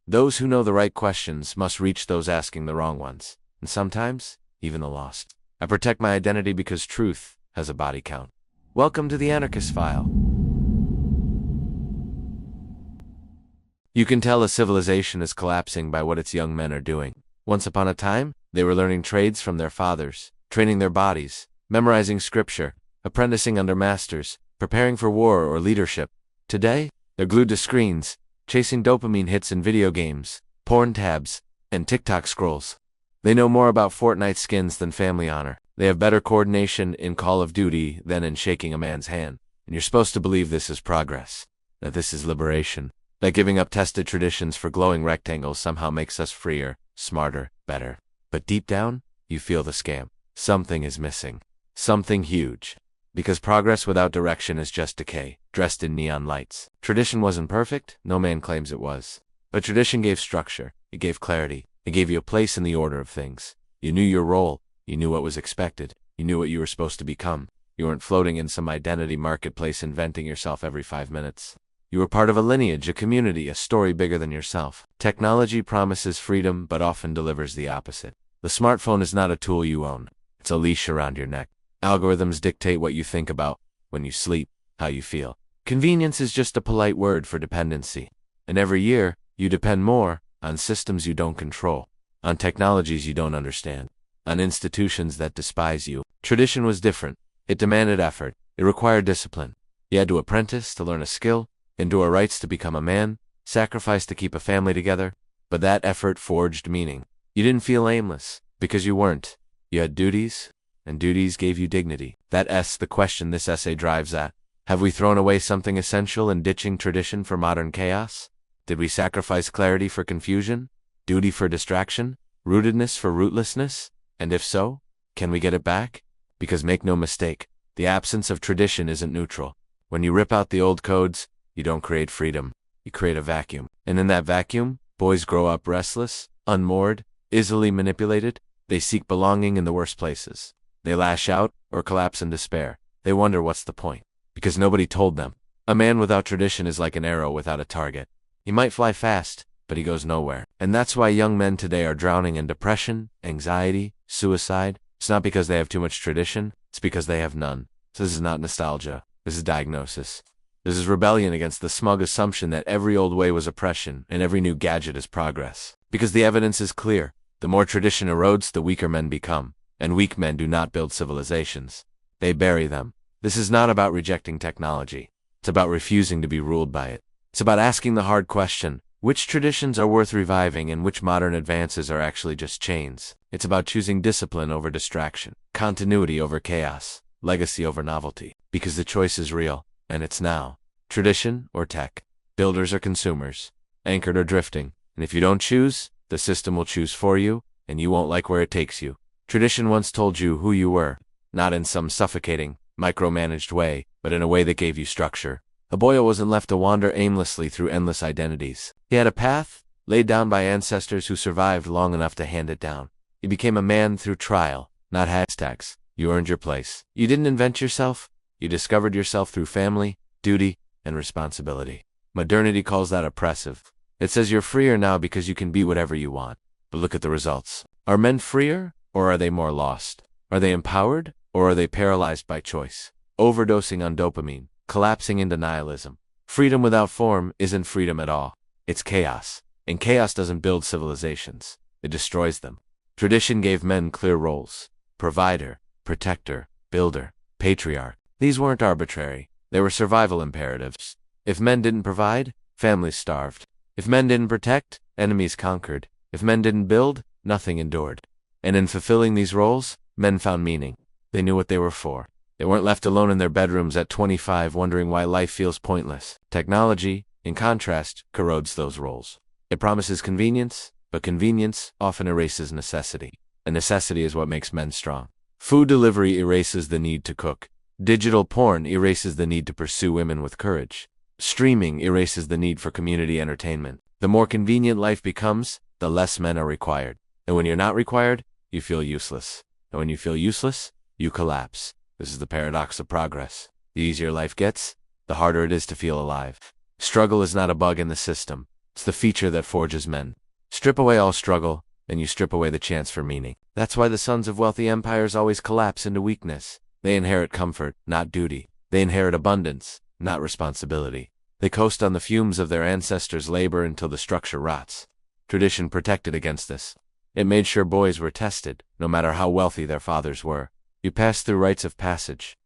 Those who know the right questions must reach those asking the wrong ones, and sometimes even the lost. I protect my identity because truth has a body count. Welcome to the Anarchist File. You can tell a civilization is collapsing by what its young men are doing. Once upon a time, they were learning trades from their fathers, training their bodies, memorizing scripture, apprenticing under masters, preparing for war or leadership. Today, they're glued to screens, chasing dopamine hits in video games, porn tabs, and TikTok scrolls. They know more about Fortnite skins than family honor. They have better coordination in Call of Duty than in shaking a man's hand. And you're supposed to believe this is progress, that this is liberation, that giving up tested traditions for glowing rectangles somehow makes us freer, smarter, better. But deep down, you feel the scam. Something is missing. Something huge. Because progress without direction is just decay, dressed in neon lights. Tradition wasn't perfect, no man claims it was. But tradition gave structure, it gave clarity, it gave you a place in the order of things. You knew your role, you knew what was expected, you knew what you were supposed to become. You weren't floating in some identity marketplace inventing yourself every 5 minutes. You were part of a lineage, a community, a story bigger than yourself. Technology promises freedom, but often delivers the opposite. The smartphone is not a tool you own. It's a leash around your neck. Algorithms dictate what you think about, when you sleep, how you feel. Convenience is just a polite word for dependency. And every year, you depend more on systems you don't control, on technologies you don't understand, on institutions that despise you. Tradition was different. It demanded effort. It required discipline. You had to apprentice to learn a skill, endure rights to become a man, sacrifice to keep a family together. But that effort forged meaning. You didn't feel aimless, because you weren't. You had duties, and duties gave you dignity. That's the question this essay drives at. Have we thrown away something essential in ditching tradition for modern chaos? Did we sacrifice clarity for confusion? Duty for distraction? Rootedness for rootlessness? And if so, can we get it back? Because make no mistake, the absence of tradition isn't neutral. When you rip out the old codes, you don't create freedom, you create a vacuum. And in that vacuum, boys grow up restless, unmoored, easily manipulated. They seek belonging in the worst places. They lash out or collapse in despair. They wonder what's the point, because nobody told them. A man without tradition is like an arrow without a target. He might fly fast, but he goes nowhere. And that's why young men today are drowning in depression, anxiety, suicide. It's not because they have too much tradition, it's because they have none. So this is not nostalgia, this is diagnosis. This is rebellion against the smug assumption that every old way was oppression and every new gadget is progress. Because the evidence is clear. The more tradition erodes, the weaker men become. And weak men do not build civilizations. They bury them. This is not about rejecting technology. It's about refusing to be ruled by it. It's about asking the hard question, which traditions are worth reviving and which modern advances are actually just chains. It's about choosing discipline over distraction, continuity over chaos, legacy over novelty. Because the choice is real, and it's now. Tradition or tech, builders or consumers, anchored or drifting. And if you don't choose, the system will choose for you, and you won't like where it takes you. Tradition once told you who you were, not in some suffocating, micromanaged way, but in a way that gave you structure. A boy wasn't left to wander aimlessly through endless identities. He had a path, laid down by ancestors who survived long enough to hand it down. He became a man through trial, not hashtags. You earned your place. You didn't invent yourself. You discovered yourself through family, duty, and responsibility. Modernity calls that oppressive. It says you're freer now because you can be whatever you want. But look at the results. Are men freer, or are they more lost? Are they empowered, or are they paralyzed by choice? Overdosing on dopamine, collapsing into nihilism. Freedom without form isn't freedom at all. It's chaos. And chaos doesn't build civilizations. It destroys them. Tradition gave men clear roles. Provider, protector, builder, patriarch. These weren't arbitrary. They were survival imperatives. If men didn't provide, families starved. If men didn't protect, enemies conquered. If men didn't build, nothing endured. And in fulfilling these roles, men found meaning. They knew what they were for. They weren't left alone in their bedrooms at 25 wondering why life feels pointless. Technology, in contrast, corrodes those roles. It promises convenience, but convenience often erases necessity. And necessity is what makes men strong. Food delivery erases the need to cook. Digital porn erases the need to pursue women with courage. Streaming erases the need for community entertainment. The more convenient life becomes, the less men are required. And when you're not required, you feel useless. And when you feel useless, you collapse. This is the paradox of progress. The easier life gets, the harder it is to feel alive. Struggle is not a bug in the system. It's the feature that forges men. Strip away all struggle, and you strip away the chance for meaning. That's why the sons of wealthy empires always collapse into weakness. They inherit comfort, not duty. They inherit abundance, not responsibility. They coast on the fumes of their ancestors' labor until the structure rots. Tradition protected against this. It made sure boys were tested, no matter how wealthy their fathers were. You passed through rites of passage.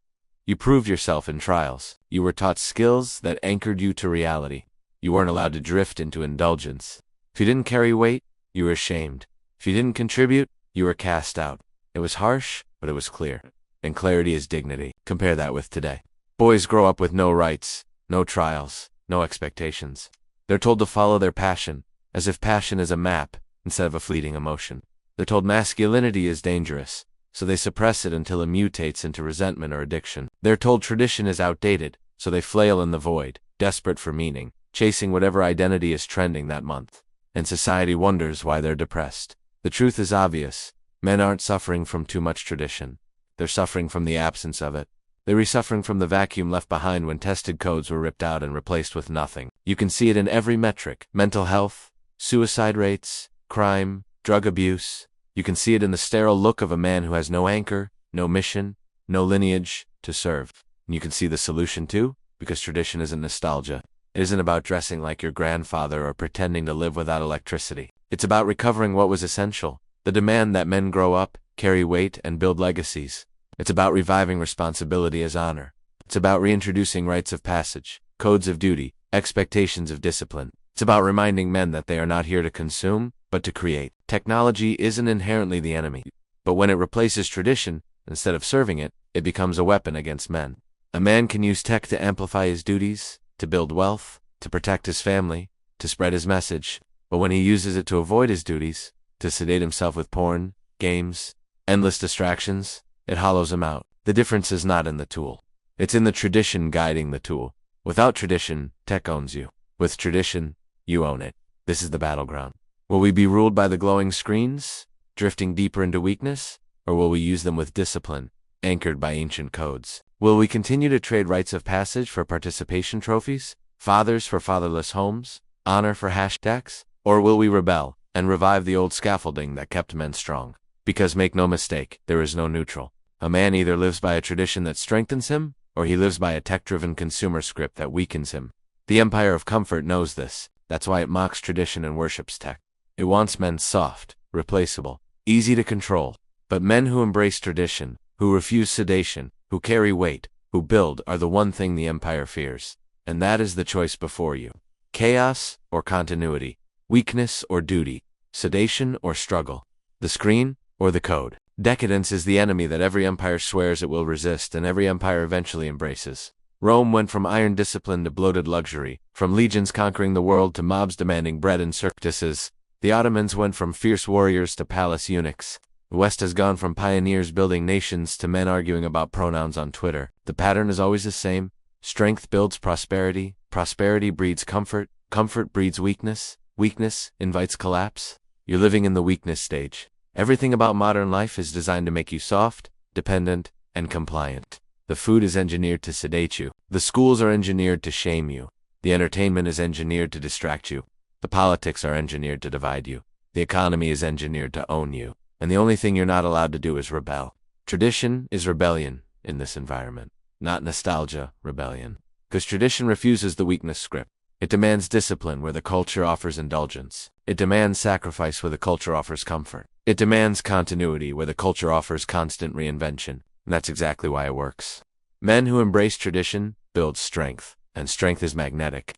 You proved yourself in trials. You were taught skills that anchored you to reality. You weren't allowed to drift into indulgence. If you didn't carry weight, you were ashamed. If you didn't contribute, you were cast out. It was harsh, but it was clear. And clarity is dignity. Compare that with today. Boys grow up with no rights, no trials, no expectations. They're told to follow their passion, as if passion is a map instead of a fleeting emotion. They're told masculinity is dangerous, so they suppress it until it mutates into resentment or addiction. They're told tradition is outdated, so they flail in the void, desperate for meaning, chasing whatever identity is trending that month. And society wonders why they're depressed. The truth is obvious. Men aren't suffering from too much tradition. They're suffering from the absence of it. They're suffering from the vacuum left behind when tested codes were ripped out and replaced with nothing. You can see it in every metric: mental health, suicide rates, crime, drug abuse. You can see it in the sterile look of a man who has no anchor, no mission, no lineage to serve. And you can see the solution too, because tradition isn't nostalgia. It isn't about dressing like your grandfather or pretending to live without electricity. It's about recovering what was essential, the demand that men grow up, carry weight, and build legacies. It's about reviving responsibility as honor. It's about reintroducing rites of passage, codes of duty, expectations of discipline. It's about reminding men that they are not here to consume, but to create. Technology isn't inherently the enemy, but when it replaces tradition, instead of serving it, it becomes a weapon against men. A man can use tech to amplify his duties, to build wealth, to protect his family, to spread his message, but when he uses it to avoid his duties, to sedate himself with porn, games, endless distractions, it hollows him out. The difference is not in the tool. It's in the tradition guiding the tool. Without tradition, tech owns you. With tradition, you own it. This is the battleground. Will we be ruled by the glowing screens, drifting deeper into weakness, or will we use them with discipline, anchored by ancient codes? Will we continue to trade rites of passage for participation trophies, fathers for fatherless homes, honor for hashtags, or will we rebel and revive the old scaffolding that kept men strong? Because make no mistake, there is no neutral. A man either lives by a tradition that strengthens him, or he lives by a tech-driven consumer script that weakens him. The empire of comfort knows this. That's why it mocks tradition and worships tech. It wants men soft, replaceable, easy to control. But men who embrace tradition, who refuse sedation, who carry weight, who build, are the one thing the empire fears. And that is the choice before you. Chaos or continuity, weakness or duty, sedation or struggle, the screen or the code. Decadence is the enemy that every empire swears it will resist and every empire eventually embraces. Rome went from iron discipline to bloated luxury, from legions conquering the world to mobs demanding bread and circuses. The Ottomans went from fierce warriors to palace eunuchs. The West has gone from pioneers building nations to men arguing about pronouns on Twitter. The pattern is always the same. Strength builds prosperity, prosperity breeds comfort, comfort breeds weakness, weakness invites collapse. You're living in the weakness stage. Everything about modern life is designed to make you soft, dependent, and compliant. The food is engineered to sedate you. The schools are engineered to shame you. The entertainment is engineered to distract you. The politics are engineered to divide you. The economy is engineered to own you. And the only thing you're not allowed to do is rebel. Tradition is rebellion in this environment. Not nostalgia, rebellion. Because tradition refuses the weakness script. It demands discipline where the culture offers indulgence. It demands sacrifice where the culture offers comfort. It demands continuity where the culture offers constant reinvention. And that's exactly why it works. Men who embrace tradition build strength, and strength is magnetic.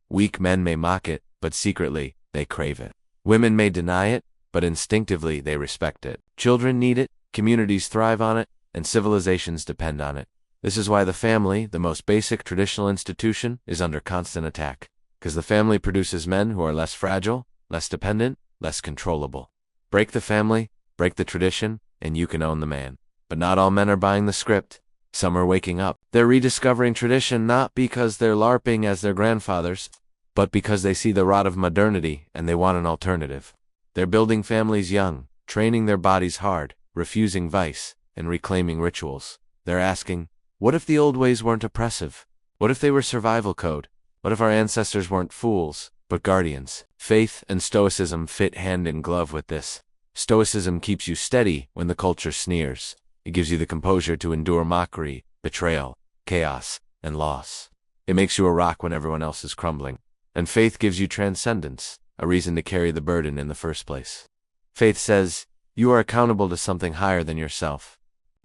Weak men may mock it, but secretly, they crave it. Women may deny it, but instinctively they respect it. Children need it, communities thrive on it, and civilizations depend on it. This is why the family, the most basic traditional institution, is under constant attack. Because the family produces men who are less fragile, less dependent, less controllable. Break the family, break the tradition, and you can own the man. But not all men are buying the script. Some are waking up. They're rediscovering tradition not because they're LARPing as their grandfathers, but because they see the rot of modernity and they want an alternative. They're building families young, training their bodies hard, refusing vice, and reclaiming rituals. They're asking, what if the old ways weren't oppressive? What if they were survival code? What if our ancestors weren't fools, but guardians. Faith and stoicism fit hand in glove with this. Stoicism keeps you steady when the culture sneers. It gives you the composure to endure mockery, betrayal, chaos, and loss. It makes you a rock when everyone else is crumbling. And faith gives you transcendence, a reason to carry the burden in the first place. Faith says, you are accountable to something higher than yourself.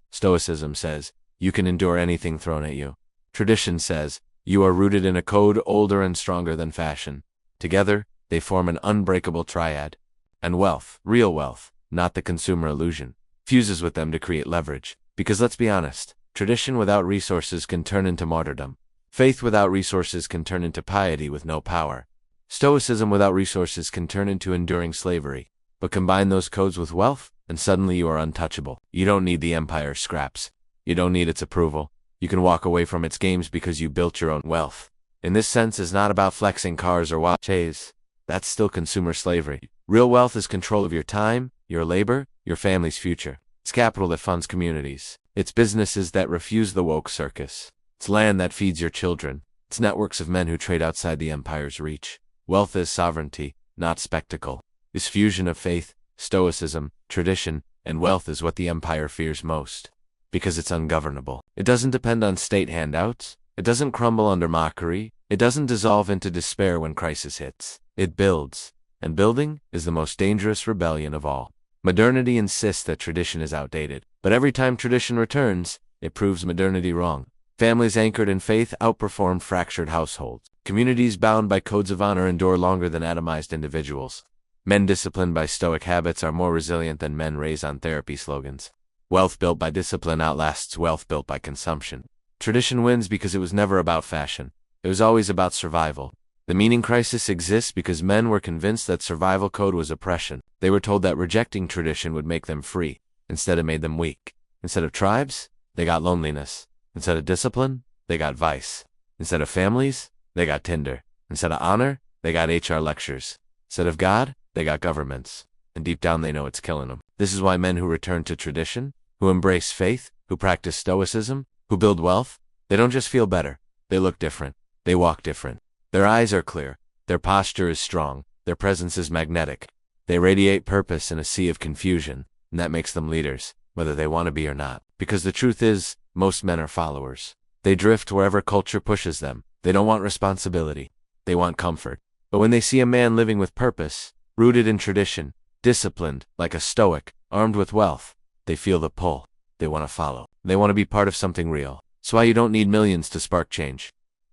Stoicism says, you can endure anything thrown at you. Tradition says, you are rooted in a code older and stronger than fashion. Together, they form an unbreakable triad. And wealth, real wealth, not the consumer illusion, fuses with them to create leverage. Because let's be honest, tradition without resources can turn into martyrdom. Faith without resources can turn into piety with no power. Stoicism without resources can turn into enduring slavery. But combine those codes with wealth, and suddenly you are untouchable. You don't need the empire's scraps. You don't need its approval. You can walk away from its games because you built your own wealth. In this sense, it's not about flexing cars or watches. That's still consumer slavery. Real wealth is control of your time, your labor, your family's future. It's capital that funds communities. It's businesses that refuse the woke circus. It's land that feeds your children. It's networks of men who trade outside the empire's reach. Wealth is sovereignty, not spectacle. This fusion of faith, stoicism, tradition, and wealth is what the empire fears most. Because it's ungovernable. It doesn't depend on state handouts. It doesn't crumble under mockery. It doesn't dissolve into despair when crisis hits. It builds. And building is the most dangerous rebellion of all. Modernity insists that tradition is outdated. But every time tradition returns, it proves modernity wrong. Families anchored in faith outperform fractured households. Communities bound by codes of honor endure longer than atomized individuals. Men disciplined by stoic habits are more resilient than men raised on therapy slogans. Wealth built by discipline outlasts wealth built by consumption. Tradition wins because it was never about fashion. It was always about survival. The meaning crisis exists because men were convinced that survival code was oppression. They were told that rejecting tradition would make them free. Instead, it made them weak. Instead of tribes, they got loneliness. Instead of discipline, they got vice. Instead of families, they got Tinder. Instead of honor, they got HR lectures. Instead of God, they got governments. And deep down they know it's killing them. This is why men who return to tradition, who embrace faith, who practice stoicism, who build wealth, they don't just feel better. They look different. They walk different. Their eyes are clear. Their posture is strong. Their presence is magnetic. They radiate purpose in a sea of confusion, and that makes them leaders, whether they want to be or not. Because the truth is, most men are followers. They drift wherever culture pushes them. They don't want responsibility. They want comfort. But when they see a man living with purpose, rooted in tradition, disciplined, like a stoic, armed with wealth, they feel the pull. They want to follow. They want to be part of something real. That's why you don't need millions to spark change.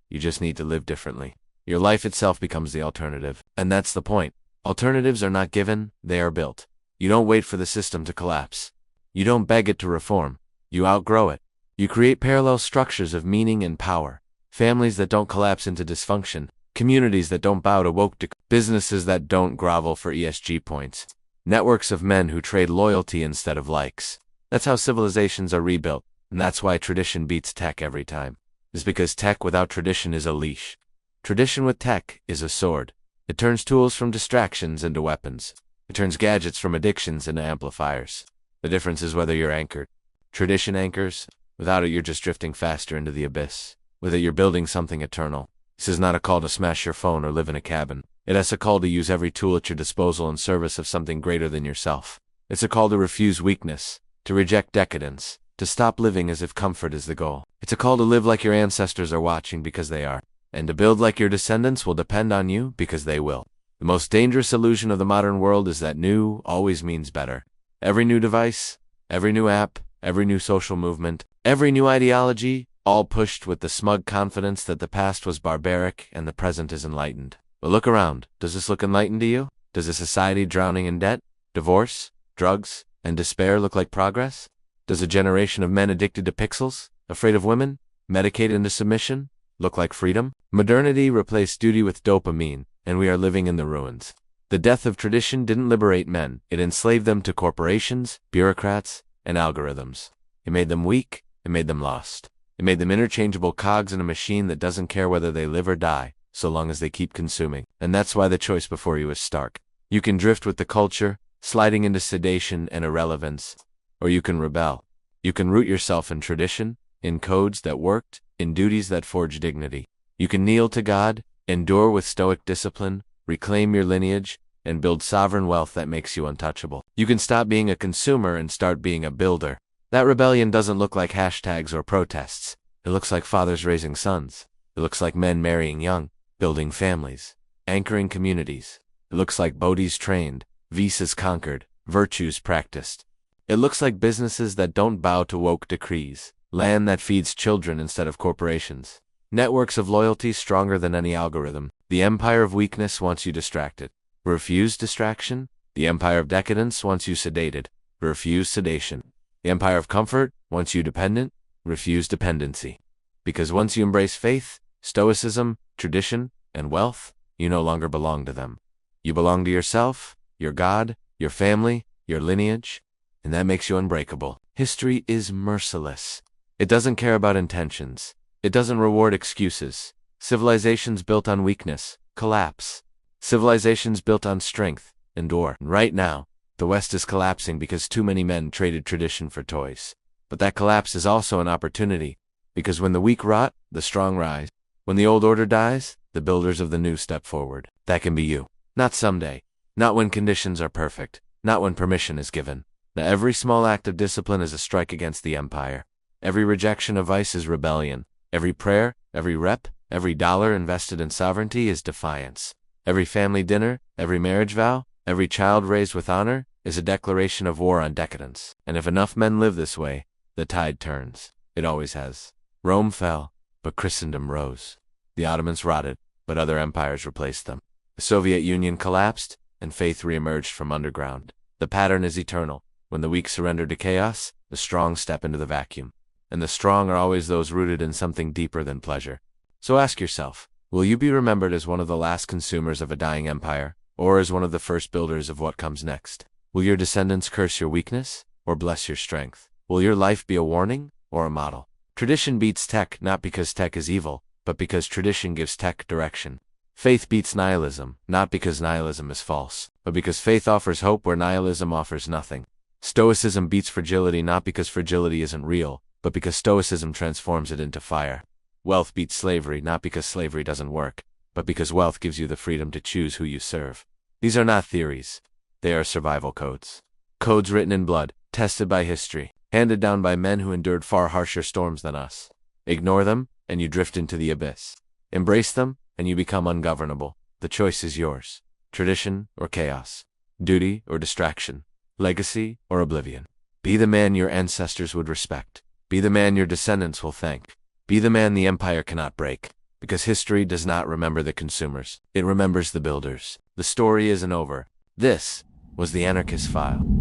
You just need to live differently. Your life itself becomes the alternative. And that's the point. Alternatives are not given, they are built. You don't wait for the system to collapse. You don't beg it to reform. You outgrow it. You create parallel structures of meaning and power. Families that don't collapse into dysfunction. Communities that don't bow to woke businesses that don't grovel for ESG points. Networks of men who trade loyalty instead of likes. That's how civilizations are rebuilt. And that's why tradition beats tech every time. It's because tech without tradition is a leash. Tradition with tech is a sword. It turns tools from distractions into weapons. It turns gadgets from addictions into amplifiers. The difference is whether you're anchored. Tradition anchors. Without it, you're just drifting faster into the abyss. With it, you're building something eternal. This is not a call to smash your phone or live in a cabin. It is a call to use every tool at your disposal in service of something greater than yourself. It's a call to refuse weakness, to reject decadence, to stop living as if comfort is the goal. It's a call to live like your ancestors are watching because they are, and to build like your descendants will depend on you because they will. The most dangerous illusion of the modern world is that new always means better. Every new device, every new app, every new social movement, every new ideology, all pushed with the smug confidence that the past was barbaric and the present is enlightened. But look around. Does this look enlightened to you? Does a society drowning in debt, divorce, drugs, and despair look like progress? Does a generation of men addicted to pixels, afraid of women, medicated into submission, look like freedom? Modernity replaced duty with dopamine, and we are living in the ruins. The death of tradition didn't liberate men. It enslaved them to corporations, bureaucrats, and algorithms. It made them weak. It made them lost. It made them interchangeable cogs in a machine that doesn't care whether they live or die, so long as they keep consuming. And that's why the choice before you is stark. You can drift with the culture, sliding into sedation and irrelevance, or you can rebel. You can root yourself in tradition, in codes that worked, in duties that forge dignity. You can kneel to God, endure with stoic discipline, reclaim your lineage, and build sovereign wealth that makes you untouchable. You can stop being a consumer and start being a builder. That rebellion doesn't look like hashtags or protests. It looks like fathers raising sons. It looks like men marrying young, building families, anchoring communities. It looks like bodhis trained, vices conquered, virtues practiced. It looks like businesses that don't bow to woke decrees, land that feeds children instead of corporations, networks of loyalty stronger than any algorithm. The empire of weakness wants you distracted. Refuse distraction. The empire of decadence wants you sedated. Refuse sedation. The empire of comfort wants you dependent. Refuse dependency. Because once you embrace faith, stoicism, tradition, and wealth, you no longer belong to them. You belong to yourself, your God, your family, your lineage, and that makes you unbreakable. History is merciless. It doesn't care about intentions. It doesn't reward excuses. Civilizations built on weakness collapse. Civilizations built on strength endure. Right now, the West is collapsing because too many men traded tradition for toys. But that collapse is also an opportunity, because when the weak rot, the strong rise. When the old order dies, the builders of the new step forward. That can be you. Not someday. Not when conditions are perfect. Not when permission is given. Now every small act of discipline is a strike against the empire. Every rejection of vice is rebellion. Every prayer, every rep, every dollar invested in sovereignty is defiance. Every family dinner, every marriage vow, every child raised with honor is a declaration of war on decadence. And if enough men live this way, the tide turns. It always has. Rome fell, but Christendom rose. The Ottomans rotted, but other empires replaced them. The Soviet Union collapsed, and faith reemerged from underground. The pattern is eternal. When the weak surrender to chaos, the strong step into the vacuum. And the strong are always those rooted in something deeper than pleasure. So ask yourself, will you be remembered as one of the last consumers of a dying empire, or as one of the first builders of what comes next? Will your descendants curse your weakness, or bless your strength? Will your life be a warning, or a model? Tradition beats tech not because tech is evil, but because tradition gives tech direction. Faith beats nihilism, not because nihilism is false, but because faith offers hope where nihilism offers nothing. Stoicism beats fragility not because fragility isn't real, but because stoicism transforms it into fire. Wealth beats slavery not because slavery doesn't work, but because wealth gives you the freedom to choose who you serve. These are not theories. They are survival codes. Codes written in blood, tested by history, handed down by men who endured far harsher storms than us. Ignore them, and you drift into the abyss. Embrace them, and you become ungovernable. The choice is yours. Tradition or chaos. Duty or distraction. Legacy or oblivion. Be the man your ancestors would respect. Be the man your descendants will thank. Be the man the empire cannot break. Because history does not remember the consumers. It remembers the builders. The story isn't over. This was the Anarchist File.